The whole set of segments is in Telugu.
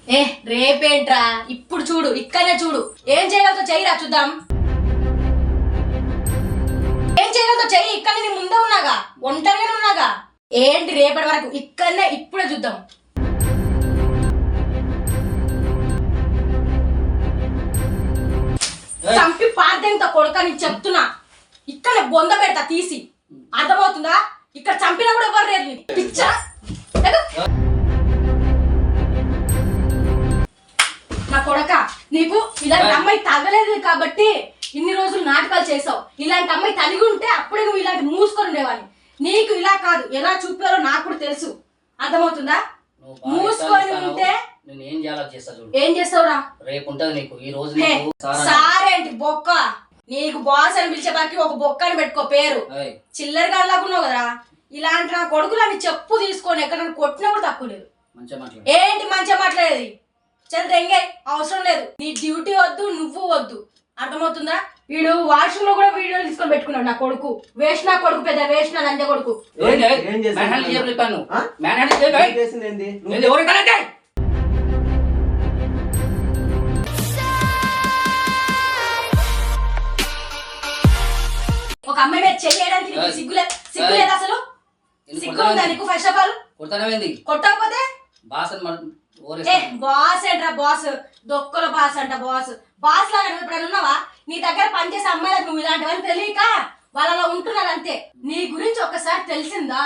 ఏ రేపేంట్రా ఇప్పుడు చూడు ఇక్కడనే చూడు ఏం చేయగలతో చెయ్యిరా చూద్దాం ఏం చేయగలతో చెయ్యి ఇక్కడ నీ ముందే ఉన్నాగా ఒంటరిగానే ఉన్నాగా ఏంటి రేపటి వరకు ఇక్కడనే ఇప్పుడే చూద్దాం చంపి పార్దేంతో కొడుక నీకు చెప్తున్నా ఇక్కడ బొంద పెడతా తీసి అర్థమవుతుందా ఇక్కడ చంపినా కూడా ఎవరు లేదు పిచ్చా నా కొడక నీకు ఇలాంటి అమ్మాయి తగలేదు కాబట్టి ఇన్ని రోజులు నాటకాలు చేసావు ఇలాంటి అమ్మాయి తలిగి ఉంటే అప్పుడే నువ్వు ఇలాంటి మూసుకొని ఉండేవాడిని నీకు ఇలా కాదు ఎలా చూపారో నాకు కూడా తెలుసు అర్థమవుతుందా మూసుకొని ఉంటే ఏం చేస్తావురా రేపు ఉంటది నీకు ఈ రోజు సారేంటి బొక్క నీకు బాస్ అని పిలిచే బాకి ఒక బొక్క అని పెట్టుకో పేరు చిల్లర గాలాగున్నావు కదరా ఇలాంటి నా కొడుకులని చెప్పు తీసుకొని ఎక్కడ కొట్టినా కూడా తక్కువ లేదు ఏంటి మంచిగా మాట్లాడేది చల్ ఎంగే అవసరం లేదు నీ డ్యూటీ వద్దు నువ్వు వద్దు అర్థమవుతుందా వీడు వాష్రూమ్ లో కూడా వీడియోలు తీసుకొని పెట్టుకున్నాడు నా కొడుకు వేస్ట్ నా కొడుకు పెద్ద వేస్ట్ నా లంజ కొడుకు ఒక అమ్మాయి మీద చేయడానికి సిగ్గులేదు అసలు సిగ్గు ఉందా నీకు ఫస్ట్ ఆఫ్ ఆల్ కొట్టకపోతే బాస్ ఏంట్రా బాస్ దొక్కల బాస్ అంట బాస్ లాగా నువ్వు ఎప్పుడైనా ఉన్నావా నీ దగ్గర పనిచేసే అమ్మాయిలకు నువ్వు ఇలాంటివన్నీ తెలియక వాళ్ళలో ఉంటున్నారు అంతే నీ గురించి ఒక్కసారి తెలిసిందా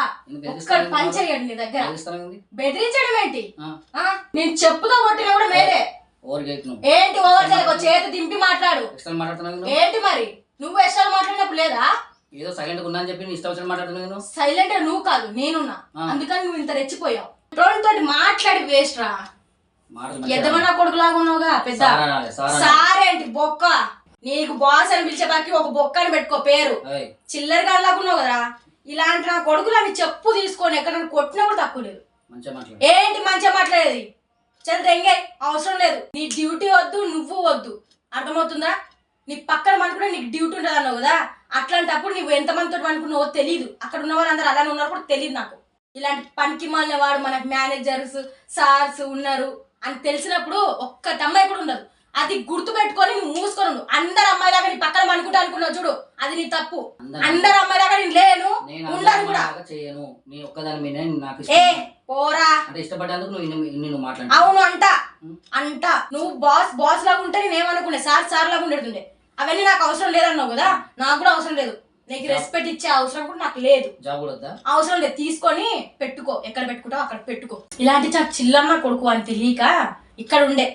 ఒక్కడు పని చేయడు నీ దగ్గర బెదిరించడం ఏంటి నేను చెప్పుతో కొట్టినా కూడా మేరే ఏంటి ఓవర్ చేయకు చేతి దింపి మాట్లాడు ఏంటి మరి నువ్వు ఎక్స్ట్రా మాట్లాడినప్పుడు లేదా ఏదో సైలెంట్ ఉన్నా అని చెప్పి ఇష్టం వచ్చిన మాట్లాడుతున్నాను సైలెంట్ నువ్వు కాదు నేనున్నా అందుకని నువ్వు ఇంత రెచ్చిపోయావు తోటి మాట్లాడి వేస్ట్ రా ఎదమన్నా కొడుకులాగా ఉన్నావుగా పెద్ద సారేంటి బొక్క నీకు బాస్ అని పిలిచే బాకి ఒక బొక్క అని పెట్టుకో పేరు చిల్లర గాలాగా ఉన్నావు కదరా ఇలాంటి నా కొడుకులని చెప్పు తీసుకొని ఎక్కడ కొట్టినా కూడా తక్కువ లేదు ఏంటి మంచిగా మాట్లాడేది చల్ ఎంగే అవసరం లేదు నీ డ్యూటీ వద్దు నువ్వు వద్దు అర్థమవుతుందా నీ పక్కన మనకునే నీకు డ్యూటీ ఉంటుంది అన్నావు కదా అట్లాంటప్పుడు నువ్వు ఎంతమందితో అనుకున్నావో తెలియదు అక్కడ ఉన్న వాళ్ళందరూ అలానే ఉన్నారు కూడా తెలియదు నాకు ఇలాంటి పనికి మాలిన వాడు మనకు మేనేజర్స్ సార్స్ ఉన్నారు అని తెలిసినప్పుడు ఒక్క అమ్మాయి కూడా ఉండదు అది గుర్తు పెట్టుకొని నువ్వు మూసుకొని ఉండు అందరు అమ్మాయిలాగా నీ పక్కన అనుకుంటా అనుకున్నావు చూడు అది నీ తప్పు అందరు అమ్మాయిలాగా నేను లేను ఉండను కూడా ఏ పోరా అవును అంట నువ్వు బాస్ లాగా ఉంటే నేనేమనుకునే సార్ లాగా ఉండేటుండే అవన్నీ నాకు అవసరం లేదన్నావు కదా నాకు కూడా అవసరం లేదు నీకు రెస్పెక్ట్ ఇచ్చే అవసరం కూడా నాకు లేదు అవసరం లేదు తీసుకొని పెట్టుకో ఎక్కడ పెట్టుకుంటావు అక్కడ పెట్టుకో ఇలాంటి చిల్లమ్మ కొడుకు అని తెలియక ఇక్కడ ఉండే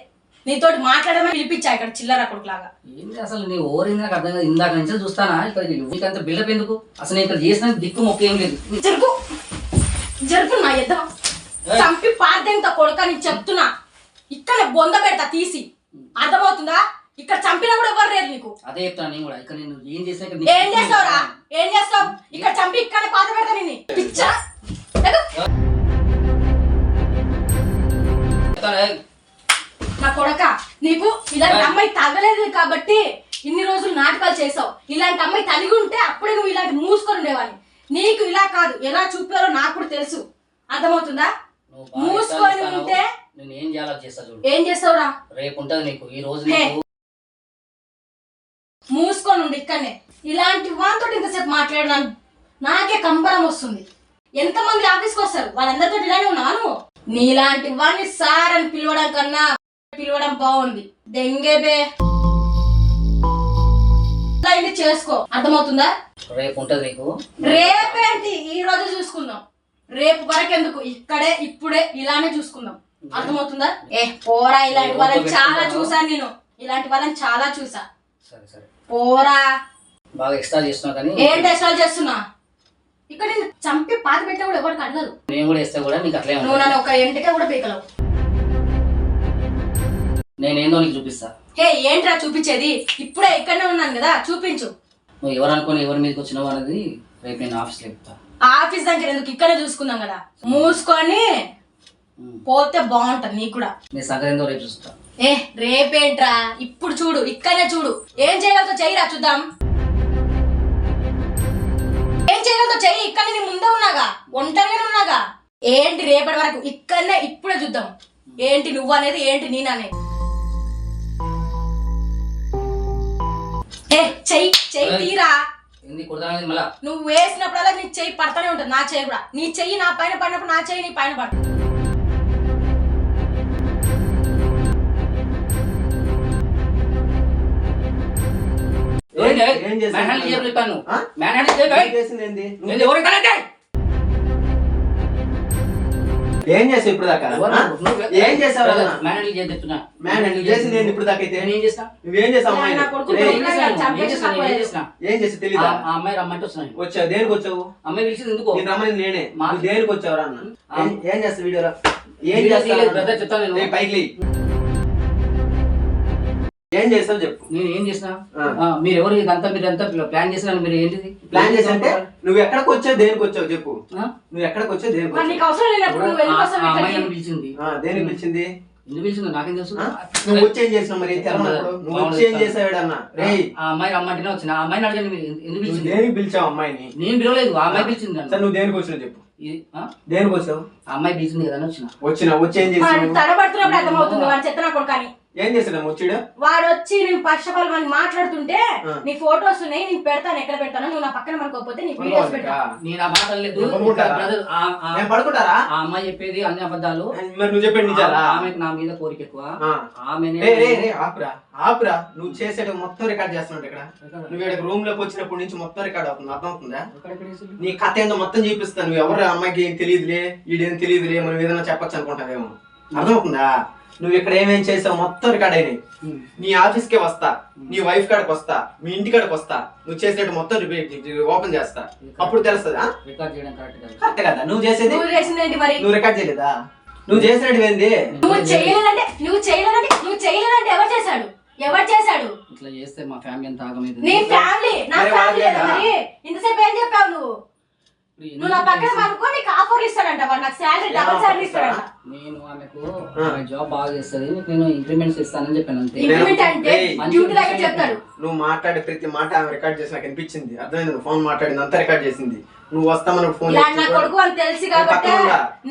నీతోటి మాట్లాడమని పిలిపించా ఇక్కడ చిల్లర కొడుకు లాగా ఏంటి అసలు నీ ఓరింది నాకు అర్థం కాదు ఇందాక నుంచి చూస్తానా ఇక్కడ బిల్డప్ ఎందుకు అసలు ఇక్కడ చేసిన దిక్కు మొక్క ఏం లేదు జరుపు నా ఎద్దం చంపి పార్దేంతో కొడుక నీకు చెప్తున్నా ఇక్కడ బొంద పెడతా తీసి అర్థమవుతుందా ఇక్కడ చంపినా కూడా ఎవరు లేదు నీకు అదే చెప్తాను నేను కూడా ఇక్కడ నేను ఏం చేస్తావురా ఏం చేస్తావు ఇక్కడ చంపి ఇక్కడ పాత పెడతా నిన్ను పిచ్చా నా కొడక నీకు ఇలాంటి అమ్మాయి తగలేదు కాబట్టి ఇన్ని రోజులు నాటకాలు చేసావు ఇలాంటి అమ్మాయి తలిగి ఉంటే అప్పుడే నువ్వు ఇలాంటి మూసుకొని ఉండేవాడిని నీకు ఇలా కాదు ఎలా చూపారో నాకు కూడా తెలుసు అర్థమవుతుందా మూసుకొని ఉంటే ఏం చేస్తావురా రేపు ఉంటది నీకు ఈ రోజు మూసుకొని ఉండి ఇక్కడనే ఇలాంటి వాళ్ళతో ఇంతసేపు మాట్లాడినాను నాకే కంబరం వస్తుంది ఎంతమంది ఆఫీస్కి వస్తారు వాళ్ళందరితో ఇలానే ఉన్నాను నీలాంటి వాడిని సార్ అని పిలవడం కన్నా పిలవడం బాగుంది దెంగేబే చేసుకో అర్థమవుతుందా రేపు ఉంటది నీకు రేపేంటి ఈ రోజు చూసుకుందాం రేపు వరకు ఎందుకు ఇక్కడే ఇప్పుడే ఇలానే చూసుకుందాం అర్థమవుతుందా పోరా ఇలాంటి వాళ్ళని చాలా చూసాను నేను ఇలాంటి వాళ్ళని చాలా చూసా పోరా బాగా ఎక్స్ట్రా చేస్తున్నా కానీ ఏంటి ఎక్స్ట్రా చేస్తున్నా ఇక్కడ నేను చంపి పాత పెట్టా కూడా ఎవరికి అడగదు నేను కూడా ఇస్తే కూడా నీకు అట్లే నువ్వు నన్ను ఒక ఎంటికే కూడా పీకలవు నేనేందో నీకు చూపిస్తా ఏంట్రా చూపించేది ఇప్పుడే ఇక్కడనే ఉన్నాను కదా చూపించు నువ్వు ఎవరు అనుకుని ఎవరి మీదకి వచ్చినావు అనేది రేపు నేను ఆఫీస్లో చెప్తా ఆఫీస్ దగ్గర ఎందుకు ఇక్కడే చూసుకుందాం కదా మూసుకొని పోతే బాగుంటది నీకు కూడా నీ సంగతి ఏందో రేపు చూస్తా రేపేంట్రా ఇప్పుడు చూడు ఇక్కడనే చూడు ఏం చేయగలతో చెయ్యిరా చూద్దాం ఏం చేయగలతో చెయ్యి ఇక్కడ నీ ముందే ఉన్నాగా ఒంటరిగానే ఉన్నాగా ఏంటి రేపటి వరకు ఇక్కడనే ఇప్పుడే చూద్దాం ఏంటి నువ్వు అనేది, ఏంటి నేను అనేది. చెయ్యి చెయ్యి తీరా. ఏంది కొడతానేది మళ్ళా? నువ్వు వేసినప్పుడల్లా నీ చెయ్యి పడతానే ఉంటుంది, నా చెయ్యి కూడా. నీ చెయ్యి నా పైన పడినప్పుడు నా చెయ్యి నీ పైన పడుతుంది. ఏం చేసావు ఇప్పుడు దాకా? ఏం చేసావు? చేసింది ఇప్పుడు దాకా అయితే నువ్వేం చేసావు? ఏం చేసి తెలియదు. అమ్మాయి రమ్మంటే వస్తున్నాను. వచ్చావు దేనికి వచ్చావు? అమ్మాయి పిలిచింది ఎందుకు? నేను రమ్మని నేనే. దేనికి వచ్చావు అన్న? ఏం చేస్తావు వీడియోలో? ఏం చేస్తావు? పైకి లేయి. ఏం చేస్తావు చెప్పు. నేను ఏం చేసినా? మీరు ఎవరు ఇదంతా మీరంతా ప్లాన్ చేసినా? మీరు ఏంటిది ప్లాన్ చేసి అంటే నువ్వు ఎక్కడికి వచ్చావు, దేనికి వచ్చావు చెప్పు. నువ్వు ఎక్కడికి వచ్చావు, దేనికి పిలిచింది? దేనికి పిలిచింది? ఎందుకు పిలిచింది నాకేం తెలుసు. నువ్వు వచ్చి ఏం చేసినావు మరి? నువ్వు వచ్చి ఏం చేసావు అన్న? రే ఆ అమ్మాయి రమ్మంటేనే వచ్చిన. ఆ అమ్మాయిని అడగండి ఎందుకు పిలిచింది? దేనికి పిలిచావు అమ్మాయిని? నేను పిలవలేదు, ఆ అమ్మాయి పిలిచింది. నువ్వు దేనికి వచ్చినావు చెప్పు. దేనికి వచ్చావు? ఆ అమ్మాయి పిలిచింది కదా వచ్చిన. వచ్చి ఏం చేసావు? తడబడుతున్నప్పుడు అర్థమవుతుంది వాడు చెత్త నా కొడుకని. ఏం చేస్తాడు వచ్చాడు? వాడు వచ్చి నేను పక్షపాలు మనం మాట్లాడుతుంటే నీ ఫోటోస్ ఉన్నాయి, నేను పెడతాను, ఎక్కడ పెడతాను, నువ్వు నా పక్కన మనకోకపోతే నీ వీడియోస్ పెట్టా. నేను ఆ మాటలేదు. పడుకుంటారా? ఆ అమ్మాయి చెప్పేది అన్ని అబద్ధాలు. మరి నువ్వు చెప్పేది నిజాలా? ఆమెకు నా మీద కోరిక ఎక్కువ. ఆపురా. నువ్వు చేసేది మొత్తం రికార్డ్ చేస్తున్నాడు ఇక్కడ. నువ్వు ఇక్కడ రూమ్ లోకి వచ్చినప్పటి నుంచి మొత్తం రికార్డ్ అవుతుంది. అర్థం అవుతుందా? నీ కథ ఏందో మొత్తం చూపిస్తాను. నువ్వు ఎవరు అమ్మాయికి ఏం తెలియదులే, ఈడేం తెలియదులే, మనం ఏదైనా చెప్పచ్చు అనుకుంటావేమో. అర్థం అవుతుందా? నువ్వు ఇక్కడ ఏమేం చేసావు మొత్తం రికార్డ్ అయినాయి. నీ ఆఫీస్ కే వస్తా, నీ వైఫ్ కాడికి వస్తా, మీ ఇంటి కాడికి వస్తా, నువ్వు చేసేది మొత్తం ఓపెన్ చేస్తా, అప్పుడు తెలుస్తుందా? కరెక్ట్ కదా నువ్వు చేసేది? నువ్వు రికార్డ్ చేయలేదా? నువ్వు చేసినట్టు ఏంది? నువ్వు చేయలేదంటే ఎవరు చేశాడు? ఎవరు చేశాడు? ఇట్లా చేస్తే మా ఫ్యామిలీ అంతా ఆగమైంది. నీ ఫ్యామిలీ నా ఫ్యామిలీ కదా మరి. ఇంతసేపు ఏం చెప్పావు నువ్వు? నువ్వు నా పక్కన పడుకో, నీకు ఆఫర్ ఇస్తాడంట వాడు, నాకు శాలరీ డబుల్ శాలరీ ఇస్తాడంట. నేను ఆమెకు జాబ్ బాగా చేస్తుంది, నేను ఇంక్రిమెంట్స్ ఇస్తానని చెప్పాను అంతే. ఇంక్రిమెంట్ అంటే డ్యూటీ దగ్గర చెప్తాడు. నువ్వు మాట్లాడే ప్రతి మాట ఆమె రికార్డ్ చేసి నాకు అనిపించింది. అర్థమైంది? నువ్వు ఫోన్ మాట్లాడింది అంతా రికార్డ్ చేసింది. నువ్వు వస్తామని ఫోన్ నా కొడుకు అని తెలిసి కాబట్టి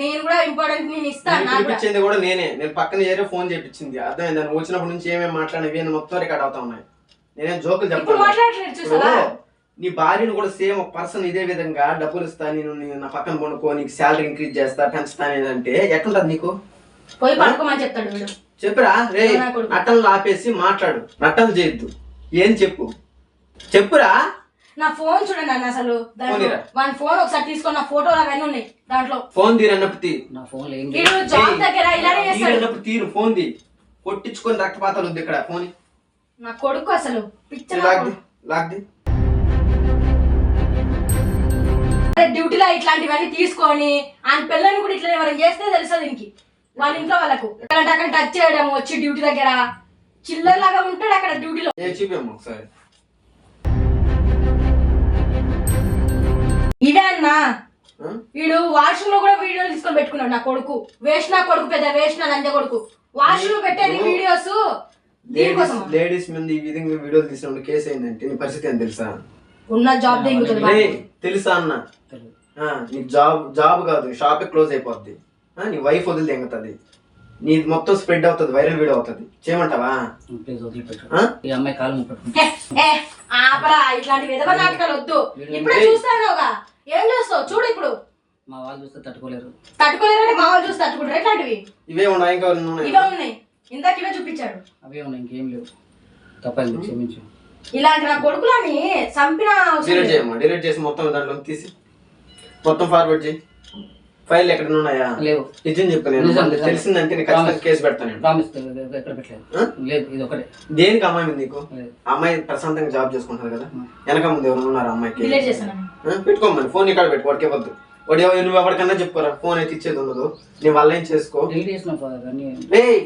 నేను కూడా ఇంపార్టెంట్ నేను ఇస్తాను. చూపించింది కూడా నేనే. నేను పక్కన చేరే ఫోన్ చేపించింది. అర్థమైంది? నువ్వు వచ్చినప్పటి నుంచి ఏమేమి మాట్లాడినవి అని మొత్తం రికార్డ్ అవుతా ఉన్నాయి. నేనేం జోకులు చెప్తాను. నీ భార్యను కూడా సేమ్ ఒక పర్సన్ ఇదే విధంగా డబ్బులు ఇస్తా, నేను నా పక్కన కొనుక్కో, నీకు శాలరీ ఇంక్రీజ్ చేస్తా, పెంచుతానేదంటే ఎట్లుంటది నీకు? పోయి పడుకోమని చెప్తాడు వీడు. చెప్పురా రే. నటనలు ఆపేసి మాట్లాడు, నటనలు చేయొద్దు. ఏం చెప్పురా. నా ఫోన్ చూడండి అన్న, అసలు వాడి ఫోన్ ఒకసారి తీసుకొని నా ఫోటోలు అవన్నీ ఉన్నాయి దాంట్లో. ఫోన్ తీరన్నప్పుడు తీ. నా ఫోన్ జాబ్ దగ్గర ఇలానే చేస్తాడు. తీరు ఫోన్ తీ. కొట్టించుకొని రక్తపాతాలు వద్దు ఇక్కడ. ఫోన్ నా కొడుకు అసలు లాగ్ది. డ్యూటీలో ఇట్లాంటివన్నీ తీసుకొని ఆయన పిల్లల్ని కూడా ఇట్లా ఎవరైనా చేస్తే తెలుస్తుంది దీనికి. వాళ్ళ ఇంట్లో వాళ్ళకు అక్కడ టచ్ చేయడం, వచ్చి డ్యూటీ దగ్గర చిల్లర్ లాగా ఉంటాడు అక్కడ డ్యూటీలో. ఒకసారి ఇదే అన్నా, వీడు వాష్రూమ్ లో కూడా వీడియోలు తీసుకొని పెట్టుకున్నాడు. నా కొడుకు వేస్ట్, నా కొడుకు పెద్ద వేస్ట్, నా నంజ కొడుకు వాష్రూమ్ లో పెట్టేది వీడియోస్. లేడీస్ మీద ఈ విధంగా వీడియోలు తీసినప్పుడు కేసు అయిందంటే నీ పరిస్థితి ఏం తెలుసా? ఉన్న జాబ్ తెలుసా అన్న? నీకు జాబ్ కాదు, షాప్ క్లోజ్ అయిపోద్ది. నీ వైఫ్ వదిలి తెంగుతుంది, నీ మొత్తం స్ప్రెడ్ అవుతుంది, వైరల్ వీడియో అవుతుంది. చేయమంటావా? ఇట్లాంటి విధవ నాటకాలు వద్దు. ఇప్పుడే చూస్తానుగా, ఏం చూస్తావు చూడు. ఇప్పుడు మా వాళ్ళు చూస్తే తట్టుకోలేరు అంటే మా వాళ్ళు చూస్తే తట్టుకుంటారు. ఎట్లాంటివి ఇవే ఉన్నాయి, ఇంకా ఇవే ఉన్నాయి. ఇందాక ఇవే చూపించాడు. అవే ఉన్నాయి, ఇంకేం లేవు. తప్పదు, క్షమించు. ఇలాంటి నా కొడుకులని చంపిన డిలీట్ చేసి మొత్తం దాంట్లో తీసి మొత్తం ఫార్వర్డ్ చేయి. ఫైల్ ఎక్కడ ఉన్నాయా? లేవు. నిజం చెప్పు. నేను తెలిసిందంటే నీకు ఖచ్చితంగా కేసు పెడతాను. దేనికి అమ్మాయి ఉంది నీకు? అమ్మాయి ప్రశాంతంగా జాబ్ చేసుకుంటారు కదా, వెనక ముందు ఎవరు ఉన్నారు అమ్మాయికి? పెట్టుకోమని ఫోన్ ఇక్కడ పెట్టు, వాడికి ఇవ్వద్దు. వాడు నువ్వు ఎవరికన్నా చెప్పుకోరా, ఫోన్ అయితే ఇచ్చేది ఉండదు. నీ వల్ల ఏం చేసుకో.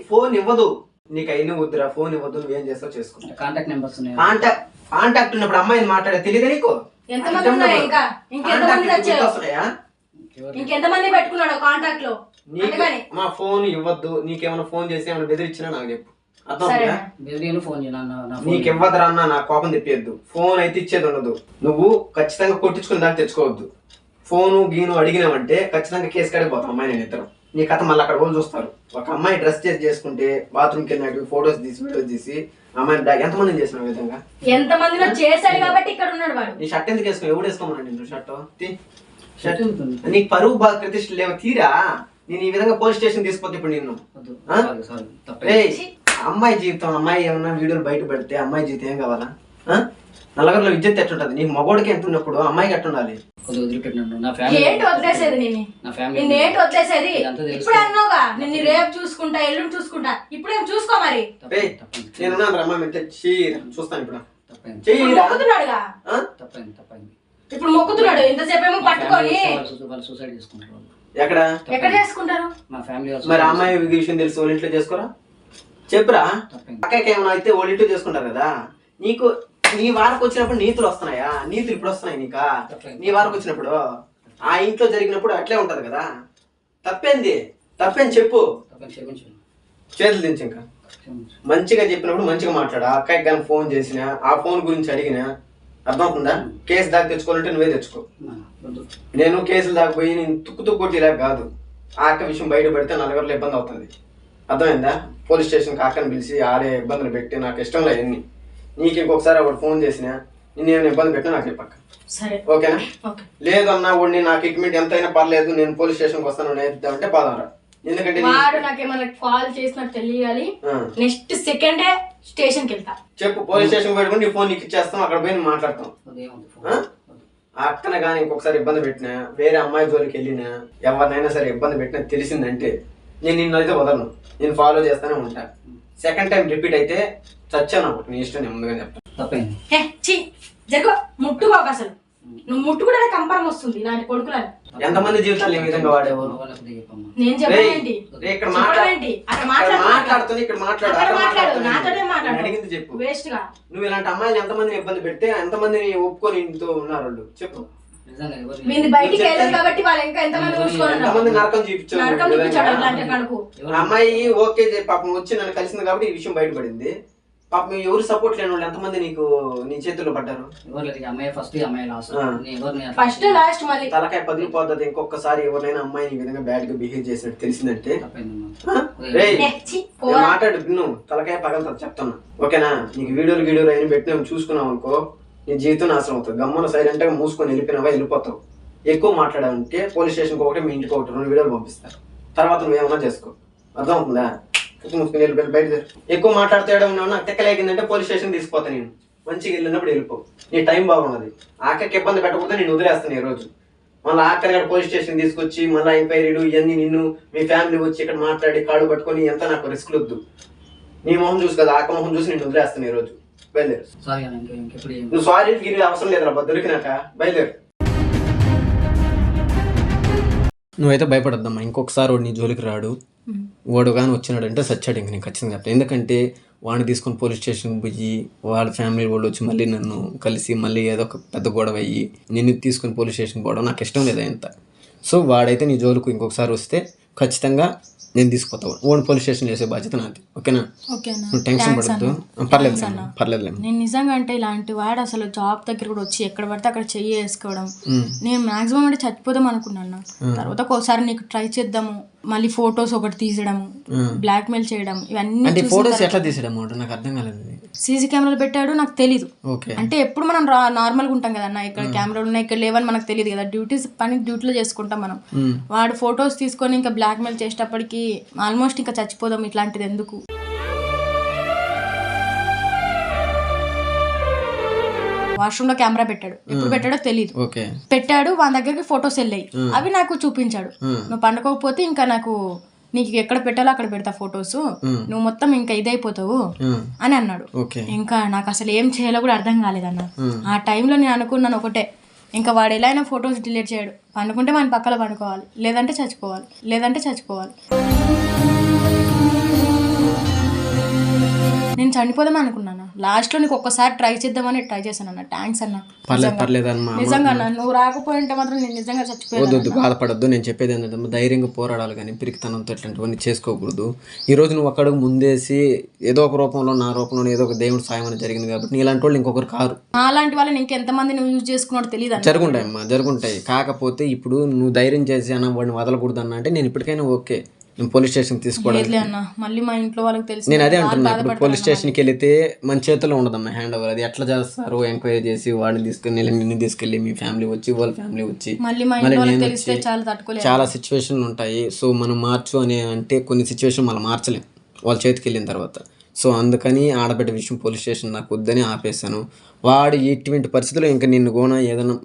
ఫోన్ ఇవ్వదు నీకు, అయినా వద్దురా, ఫోన్ ఇవ్వద్దు. నువ్వేం చేస్తావు చేసుకో. కాంటాక్ట్ నెంబర్స్ ఉన్నాయి. కాంటాక్ట్ ఉన్నప్పుడు అమ్మాయిని మాట్లాడే తెలియదు నీకు? ఇంకెంతమంది పెట్టుకున్నాడు కాంటాక్ట్ లో? మా ఫోన్ ఇవ్వద్దు. నీకేమైనా ఫోన్ చేసి ఏమైనా బెదిరించినా నాకు చెప్పు. నీకు ఇవ్వదురా అన్న, నాకు కోపం తెప్పియద్దు. ఫోన్ అయితే ఇచ్చేది ఉండదు. నువ్వు ఖచ్చితంగా కొట్టించుకుని దాన్ని తెచ్చుకోవద్దు. ఫోను గీను అడిగినావంటే ఖచ్చితంగా కేసు కాడికి పోతాం అమ్మాయి నేను ఇద్దరు. నీ కథ మళ్ళీ అక్కడ వాళ్ళు చూస్తారు. ఒక అమ్మాయి డ్రెస్ చేసుకుంటే బాత్రూమ్కి వెళ్ళినట్టు ఫొటోస్ తీసి వీడియోస్ తీసి అమ్మాయి ఎంతమందిని చేసిన విధంగా ఎంతమందిలో చేశాడు కాబట్టి ఇక్కడ ఉన్నాడు వాడు. నీ షర్ట్ ఎందుకు వేసుకో? ఎవడు వేసుకోమన్నాడు నేను షర్ట్? నీకు పరువు బాగా ప్రతిష్టలు లేవు తీరా. నేను ఈ విధంగా పోలీస్ స్టేషన్ తీసుకుపోతే ఇప్పుడు నిన్ను అమ్మాయి జీవితం, అమ్మాయి ఏమన్నా వీడియోలు బయట పెడితే అమ్మాయి జీవితం ఏం కావాలా? నలుగురిలో విద్యుత్ ఎట్టుంటది? నీకు మగోడికి ఎంత ఉన్నప్పుడు అమ్మాయికి ఎట్టుండాలి? ఏంటి వదిలేసేది నిన్నేంటి వదిలేసేది? ఇప్పుడు అన్నావుగా నిన్ను రేపు చూసుకుంటా ఎల్లుండి చూసుకుంటా, ఇప్పుడేం చూసుకో మరి. నేను అమ్మాయి చూస్తాను ఇప్పుడు మొక్కుతున్నాడుగా, ఇప్పుడు మొక్కుతున్నాడు ఇంతసేపు ఏమో పట్టుకొని. ఎక్కడ ఎక్కడ చేసుకుంటారు? మరి అమ్మాయి విషయం తెలిసి వాళ్ళ ఇంట్లో చేసుకోరా? చెప్పురా. అక్కకి ఏమైనా అయితే వాళ్ళ ఇంట్లో చేసుకుంటారు కదా. నీకు నీ వారికి వచ్చినప్పుడు నీతులు వస్తున్నాయా? నీతులు ఇప్పుడు వస్తున్నాయి నీకా? నీ వారికి వచ్చినప్పుడు ఆ ఇంట్లో జరిగినప్పుడు అట్లే ఉంటది కదా. తప్పేంది చెప్పు. చేతులు దించి ఇంకా మంచిగా చెప్పినప్పుడు మంచిగా మాట్లాడు. ఆ అక్కకి కానీ ఫోన్ చేసినా ఆ ఫోన్ గురించి అడిగినా అర్థమవుతుందా? కేసు దాకా తెచ్చుకోవాలంటే నువ్వే తెచ్చుకో. నేను కేసులు దాకా పోయి నేను తుక్కు కొట్టేలా కాదు. ఆ అక్క విషయం బయట పెడితే నలుగురిలో ఇబ్బంది అవుతుంది. అర్థమైందా? పోలీస్ స్టేషన్కి అక్కని పిలిచి ఆడే ఇబ్బందులు పెట్టి నాకు ఇష్టం లేదు ఎన్ని. నీకు ఇంకొకసారి వాడు ఫోన్ చేసినా నేనేమైనా ఇబ్బంది పెట్టినా నాకు చెప్పక్క. ఓకేనా? లేదు అన్నా వాడిని నాకు ఎక్విప్మెంట్ ఎంతైనా పర్లేదు, నేను పోలీస్ స్టేషన్కి వస్తాను నేర్పుతామంటే పాదారా. ఎందుకంటే వాడు నాకేమన్నా కాల్ చేసినట్టు తెలియాలి. నెక్స్ట్ సెకండే స్టేషన్కి వెళ్తా. చెప్పు. పోలీస్ స్టేషన్ పెట్టుకుని నీ ఫోన్ నీకు ఇచ్చేస్తాం. అక్కడ పోయి మాట్లాడతాం. ఆ అక్కన కానీ ఇంకొకసారి ఇబ్బంది పెట్టినా, వేరే అమ్మాయి జోలికి వెళ్ళినా, ఎవరినైనా సరే ఇబ్బంది పెట్టినా తెలిసిందంటే నేను నిన్ను అయితే వదలను. నేను ఫాలో చేస్తానే ఉంటా. సెకండ్ టైం రిపీట్ అయితే చచ్చాను ఒకటి. నీ ఇష్టం, నేను ముందుగా చెప్తాను. ముట్టుకోక అసలు నువ్వు ముట్టుకుంటే కంపరం వస్తుంది ఇలాంటి కొడుకులని. ఎంతమంది జీవితాలు ఏ విధంగా వాడేవు? నేను చెప్పేంటి ఇక్కడ మాట్లాడుతుంది, ఇక్కడ మాట్లాడు. అడిగింది చెప్పు. వేస్ట్ గా నువ్వు ఇలాంటి అమ్మాయిలు ఎంతమందిని ఇబ్బంది పెడితే ఎంతమందిని ఒప్పుకొని ఇంట్లో ఉన్నారు వాళ్ళు చెప్పు. బయటికి వెళ్ళదు కాబట్టి వాళ్ళు ఇంకా ఎంతమంది నరకం చూపించాడు. అమ్మాయి ఓకే పాపం వచ్చి నన్ను కలిసింది కాబట్టి ఈ విషయం బయటపడింది. పాపం ఎవరు సపోర్ట్ లేని వాళ్ళు ఎంతమంది నీ చేతుల్లో పడ్డారు? ఫస్ట్ లాస్ట్ మరి తలకాయ పదిలిపోతుంది. ఇంకొకసారి ఎవరైనా అమ్మాయి ఈ విధంగా బ్యాడ్ గా బిహేవ్ చేసినట్టు తెలిసిందంటే మాట్లాడు. నువ్వు తలకాయ పగలుతుంది చెప్తున్నా. ఓకేనా? నీకు వీడియోలు అయిన పెట్టి చూసుకున్నావు అనుకో, నీ జీవితం నాశనం అవుతుంది. గమ్మున సైలెంట్ గా మూసుకొని వెళ్ళిపోతావు. ఎక్కువ మాట్లాడాలంటే పోలీస్ స్టేషన్కి ఒకటి, మీ ఇంటికి ఒకటి 2 వీడియోలు పంపిస్తారు. తర్వాత నువ్వేమన్నా చేసుకో. అర్థం అవుతుందా? బయట ఎక్కువ మాట్లాడుతూ ఉన్నావు నాకు తెక్కలేగిందంటే పోలీస్ స్టేషన్ తీసుకుపోతా. నేను మంచిగా వెళ్ళినప్పుడు వెళ్ళిపో. నీ టైం బాగున్నది. ఆఖరికి ఇబ్బంది పెట్టకపోతే నేను వదిలేస్తాను ఈ రోజు. మళ్ళీ ఆఖరి పోలీస్ స్టేషన్ తీసుకొచ్చి మళ్ళీ ఎంక్వైరీలు ఇవన్నీ నిన్ను మీ ఫ్యామిలీ వచ్చి ఇక్కడ మాట్లాడి కాడు పట్టుకొని ఎంత నాకు రిస్క్లు వద్దు. నీ మొహం చూసి కదా ఆక మొహం చూసి నేను వదిలేస్తాను ఈ రోజు. బయలుదేరు. నువ్వు సారీ గిరి అవసరం లేదురా, దొరికినాక బయలుదేరు. నువ్వైతే భయపడద్దమ్మా. ఇంకొకసారి వాడు నీ జోలికి రాడు. వాడు కానీ వచ్చినాడు అంటే సచ్చాడు. ఇంక నేను ఖచ్చితంగా చెప్తాను. ఎందుకంటే వాడిని తీసుకొని పోలీస్ స్టేషన్కి పోయి వాళ్ళ ఫ్యామిలీ వాళ్ళు వచ్చి మళ్ళీ నన్ను కలిసి మళ్ళీ ఏదో ఒక పెద్ద గొడవ అయ్యి నిన్ను తీసుకొని పోలీస్ స్టేషన్కి పోవడం నాకు ఇష్టం లేదా ఇంత. సో వాడైతే నీ జోలికి ఇంకొకసారి వస్తే ఖచ్చితంగా నేను తీసుకుపోతావు. ఓన్ పోలీస్ స్టేషన్ చేసే బాధ్యత నాది. ఓకేనా? నువ్వు టెన్షన్ పడద్దు. పర్లేదు. నేను నిజంగా అంటే ఇలాంటి వాడు అసలు జాబ్ దగ్గర కూడా వచ్చి ఎక్కడ పడితే అక్కడ చెయ్యి వేసుకోవడం, నేను మాక్సిమం అంటే చచ్చిపోదాం అనుకున్నాను. తర్వాత ఒకసారి నీకు ట్రై చేద్దాము, మళ్ళీ ఫొటోస్ ఒకటి తీసడము, బ్లాక్ మెయిల్ చేయడం, ఇవన్నీ ఫొటోస్ ఎట్లా తీసడం నాకు అర్థం కాలేదు. సీసీ కెమెరాలు పెట్టాడు. నాకు తెలీదు. అంటే ఎప్పుడు మనం నార్మల్గా ఉంటాం కదా అన్న, ఇక్కడ కెమెరాలు ఉన్నాయి ఇక్కడ లేవని మనకు తెలియదు కదా. డ్యూటీలో చేసుకుంటాం మనం. వాడు ఫొటోస్ తీసుకొని ఇంకా బ్లాక్ మెయిల్ చేసేటప్పటికి ఆల్మోస్ట్ ఇంకా చచ్చిపోదాం. ఇట్లాంటిది ఎందుకు? వాష్రూమ్ లో కెమెరా పెట్టాడు. ఎప్పుడు పెట్టాడో తెలియదు. పెట్టాడు. వాళ్ళ దగ్గరికి ఫొటోస్ వెళ్ళాయి. అవి నాకు చూపించాడు. నువ్వు పండుకోకపోతే ఇంకా నీకు ఎక్కడ పెట్టాలో అక్కడ పెడతా ఫొటోస్, నువ్వు మొత్తం ఇంకా ఇదైపోతావు అని అన్నాడు. ఇంకా నాకు అసలు ఏం చేయాలో కూడా అర్థం కాలేదన్న. ఆ టైంలో నేను అనుకున్నాను ఒకటే, ఇంకా వాడు ఎలా అయినా ఫొటోస్ డిలీట్ చేయడు. పండుకుంటే మన పక్కన పండుకోవాలి, లేదంటే చచ్చిపోవాలి. నేను చనిపోదాం అనుకున్నాను. లాస్ట్ లో నీకు ఒక్కసారి ట్రై చేద్దామని ట్రై చేశాను అన్న. థ్యాంక్స్ అన్న. పర్లేదమ్మా. నిజంగా అన్న, నువ్వు రాకపోయింటే మాత్రం నేను నిజంగా చచ్చిపోయాను. వద్దు బాధపడద్దు. నేను చెప్పేది ఏంటంటే ధైర్యంగా పోరాడాలి, కానీ పిరికితనంతో ఇట్లాంటివన్నీ చేసుకోకూడదు. ఈ రోజు నువ్వు అక్కడికి ముందేసి ఏదో ఒక రూపంలో, నా రూపంలో ఏదో ఒక దేవుడు సాయం అని జరిగింది కాబట్టి నీ ఇలాంటి వాళ్ళు ఇంకొకరు కారు. అలాంటి వాళ్ళని ఇంకెంతమంది నువ్వు యూజ్ చేసుకున్నాడు తెలియదు. జరుగుంటాయమ్మా, జరుగుంటాయి. కాకపోతే ఇప్పుడు నువ్వు ధైర్యం చేసి అన్న వాడిని వదలకూడదు అన్న అంటే నేను ఇప్పటికైనా ఓకే, నేను పోలీస్ స్టేషన్ తీసుకోవడానికి. అన్న మళ్ళీ మా ఇంట్లో వాళ్ళకి తెలిసి నేను అదే అంటున్నా. ఇప్పుడు పోలీస్ స్టేషన్కి వెళితే మన చేతిలో ఉండదమ్మా హ్యాండ్ ఓవర్. అది ఎట్లా చేస్తారు, ఎంక్వైరీ చేసి వాడిని తీసుకుని నిన్ను తీసుకెళ్ళి మీ ఫ్యామిలీ వచ్చి వాళ్ళ ఫ్యామిలీ వచ్చి మళ్ళీ మా ఇంట్లో వాళ్ళకి తెలిస్తే చాలా తట్టుకోలేదు. చాలా సిచ్యువేషన్లు ఉంటాయి. సో మనం మార్చు అని అంటే కొన్ని సిచ్యువేషన్ మనం మార్చలేం వాళ్ళ చేతికి వెళ్ళిన తర్వాత. సో అందుకని ఆడబిడ్డ విషయం పోలీస్ స్టేషన్ నాకు వద్దని ఆపేశాను. వాడు ఎటువంటి పరిస్థితుల్లో ఇంకా నిన్ను కూడా ఏదైనా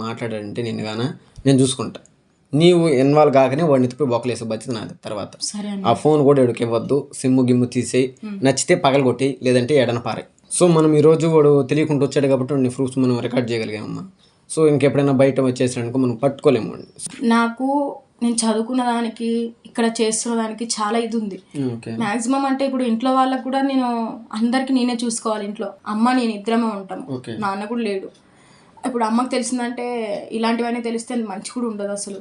మాట్లాడాడంటే నిన్ను గానా నేను చూసుకుంటా. నీవు ఇన్వాల్వ్ కాకనే వాడిని ఎత్తిపోయి బొక్కలేసే బాధ్యత నాది. తర్వాత ఆ ఫోన్ కూడా ఎడుకు ఇవ్వద్దు, సిమ్ము గిమ్ము తీసేయి, నచ్చితే పగలగొట్టి, లేదంటే ఎడన పారే. సో మనం ఈరోజు వాడు తెలియకుండా వచ్చాడు కాబట్టి వాడిని ప్రూఫ్స్ మనం రికార్డ్ చేయగలిగామమ్మా. సో ఇంకెప్పుడైనా బయట వచ్చేసాడనుకో మనం పట్టుకోలేము. నాకు నేను చదువుకున్న దానికి ఇక్కడ చేస్తున్న దానికి చాలా ఇది ఉంది. మాక్సిమం అంటే ఇప్పుడు ఇంట్లో వాళ్ళకు కూడా నేను అందరికి నేనే చూసుకోవాలి. ఇంట్లో అమ్మ నేను ఇద్దరమే ఉంటాము, నాన్న కూడా లేడు. ఇప్పుడు అమ్మకి తెలిసిందంటే ఇలాంటివన్నీ తెలిస్తే మంచి కూడా ఉండదు. అసలు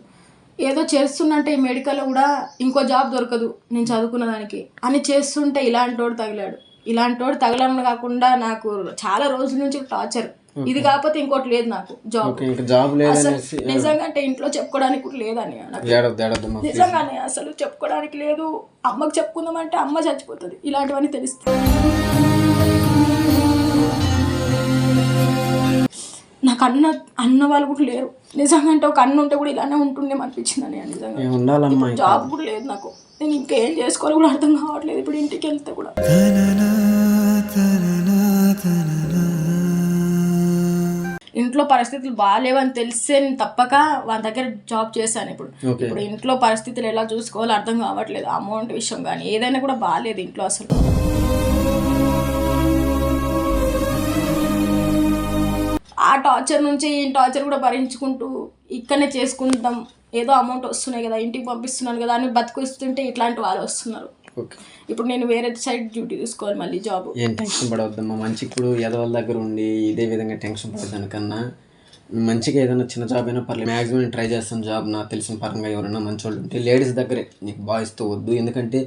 ఏదో చేస్తున్నంటే ఈ మెడికల్లో కూడా ఇంకో జాబ్ దొరకదు నేను చదువుకున్న దానికి అని చేస్తుంటే ఇలాంటి వాడు తగిలాడు. ఇలాంటి వాడు తగలడం కాకుండా నాకు చాలా రోజుల నుంచి టార్చర్. ఇది కాకపోతే ఇంకోటి లేదు నాకు జాబ్. నిజంగా అంటే ఇంట్లో చెప్పుకోవడానికి కూడా లేదని, నిజంగానే అసలు చెప్పుకోవడానికి లేదు. అమ్మకి చెప్పుకుందామంటే అమ్మ చచ్చిపోతుంది ఇలాంటివన్నీ తెలుస్తుంది. నాకు అన్న వాళ్ళు కూడా లేరు. నిజంగా అంటే ఒక అన్న ఉంటే కూడా ఇలానే ఉంటుండే అనిపించిందని. నిజంగా జాబ్ కూడా లేదు నాకు. నేను ఇంకేం చేసుకోవాలి కూడా అర్థం కావట్లేదు. ఇప్పుడు ఇంటికి వెళ్తే కూడా ఇంట్లో పరిస్థితులు బాగాలేవని తెలిసే నేను తప్పక వాళ్ళ దగ్గర జాబ్ చేశాను. ఇప్పుడు ఇంట్లో పరిస్థితులు ఎలా చూసుకోవాలో అర్థం కావట్లేదు. అమౌంట్ విషయం కానీ ఏదైనా కూడా బాగాలేదు ఇంట్లో. అసలు ఆ టార్చర్ నుంచి ఈ టార్చర్ కూడా భరించుకుంటూ ఇక్కడనే చేసుకుంటాం, ఏదో అమౌంట్ వస్తున్నాయి కదా, ఇంటికి పంపిస్తున్నాను కదా అని బతుకుస్తుంటే ఇట్లాంటి వాళ్ళు వస్తున్నారు. ఇప్పుడు నేను వేరే సైడ్ డ్యూటీ తీసుకోవాలి, మళ్ళీ జాబ్. ఏం టెన్షన్ పడవద్దమ్మా. మంచి ఇప్పుడు ఎదవాళ్ళ దగ్గర ఉండి ఇదే విధంగా టెన్షన్ పడదానికన్నా మంచిగా ఏదైనా చిన్న జాబ్ అయినా పర్లేదు. మ్యాక్సిమం నేను ట్రై చేస్తాను జాబ్. నాకు తెలిసిన పరంగా ఎవరైనా మంచోళ్ళు ఉంటే లేడీస్ దగ్గరే, నీకు బాయ్స్తో వద్దు. ఎందుకంటే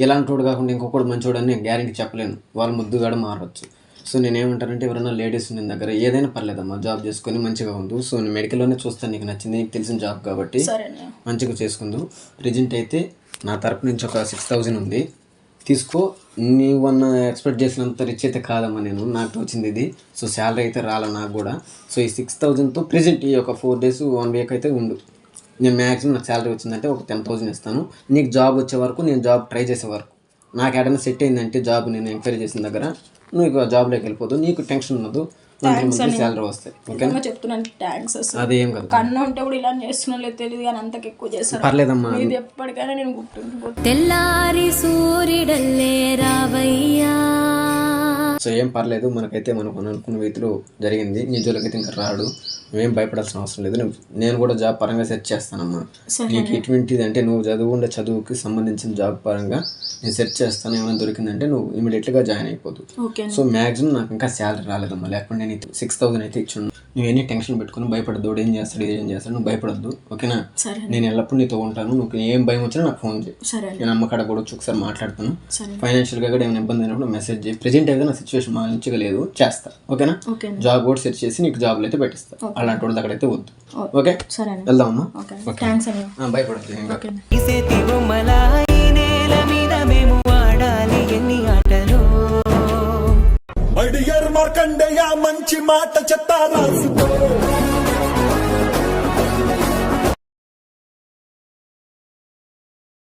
ఇలాంటి వాడు కాకుండా ఇంకొకటి మంచోడు అని నేను గ్యారెంటీ చెప్పలేను. వాళ్ళ ముద్దుగాడు మారవచ్చు. సో నేనేమంటానంటే ఎవరైనా లేడీస్ నేను దగ్గర ఏదైనా పర్లేదమ్మా, జాబ్ చేసుకొని మంచిగా ఉంది. సో నేను మెడికల్లోనే చూస్తాను, నీకు నచ్చింది, నీకు తెలిసిన జాబ్ కాబట్టి మంచిగా చేసుకుందు. ప్రెజెంట్ అయితే నా తరపు నుంచి ఒక 6,000 ఉంది, తీసుకో. నీవన్న ఎక్స్పెక్ట్ చేసినంత రిచ్ అయితే కాదమ్మా నేను, నాకు వచ్చింది ఇది. సో శాలరీ అయితే రాలే నాకు కూడా. సో ఈ 6,000తో ప్రెజెంట్ ఈ ఒక 4 days 1 week అయితే ఉండు. నేను మ్యాక్సిమం నాకు శాలరీ వచ్చిందంటే ఒక 10,000 ఇస్తాను. నీకు జాబ్ వచ్చే వరకు, నేను జాబ్ ట్రై చేసే వరకు, నాకు ఎక్కడైనా సెట్ అయిందంటే జాబ్ నేను ఎంక్వైరీ చేసిన దగ్గర నువ్వు జాబ్లోకి వెళ్ళిపోదు, నీకు టెన్షన్ ఉండదు, శాలరీ వస్తాయి. ఓకేనా? చెప్తున్నాను థ్యాంక్స్. అదేం కదా, కన్ను ఉంటే కూడా ఇలా చేస్తున్నా లేదు తెలియదు కానీ అంతకు ఎక్కువ చేస్తాను. పర్లేదమ్మా, ఇది ఎప్పటికైనా నేను గుర్తుండిపోతాను. తెల్లారి సూర్యుడల్లే రావయ్యా. సో ఏం పర్లేదు, మనకైతే మనకు అనుకున్న రీతిలో జరిగింది. నీ జోలికైతే ఇంకా రాడు, నువ్వేం భయపడాల్సిన అవసరం లేదు. నేను కూడా జాబ్ పరంగా సెర్చ్ చేస్తానమ్మా. నీకు ఎటువంటిది అంటే నువ్వు చదువుకుంటే చదువుకి సంబంధించిన జాబ్ పరంగా నేను సెర్చ్ చేస్తాను. ఏమైనా దొరికిందంటే నువ్వు ఇమీడియట్గా జాయిన్ అయిపోదు. సో మ్యాక్సిమం నాకు ఇంకా శాలరీ రాలేదమ్మా, లేకపోతే నేను 6,000 అయితే ఇచ్చాను. నువ్వు ఎన్ని టెన్షన్ పెట్టుకుని భయపడద్దు, ఏం చేస్తాడు ఏం చేస్తాడు, నువ్వు భయపడద్దు. ఓకేనా? నేను ఎల్లప్పుడు నీతో ఉంటాను. నువ్వు ఏం భయం వచ్చినా నాకు ఫోన్ చేయి. నేను అమ్మకాడ కూడా వచ్చి ఒకసారి మాట్లాడతాను. ఫైనాన్షియల్గా కూడా ఏమైనా ఇబ్బంది అయినప్పుడు మెసేజ్ చేయి. ప్రెజెంట్ అయితే నా సిచ్యువేషన్ మంచిగా లేదు, చేస్తా. ఓకేనా? జాబ్ కూడా సెర్చ్ చేసి నీకు జాబ్లో అయితే పెట్టిస్తా. అలాంటి వాళ్ళ దగ్గర అయితే వద్దు. ఓకే, వెళ్దామమ్మా. భయపడద్దు. మార్కండేయ మంచి మాట చెత్త రాసి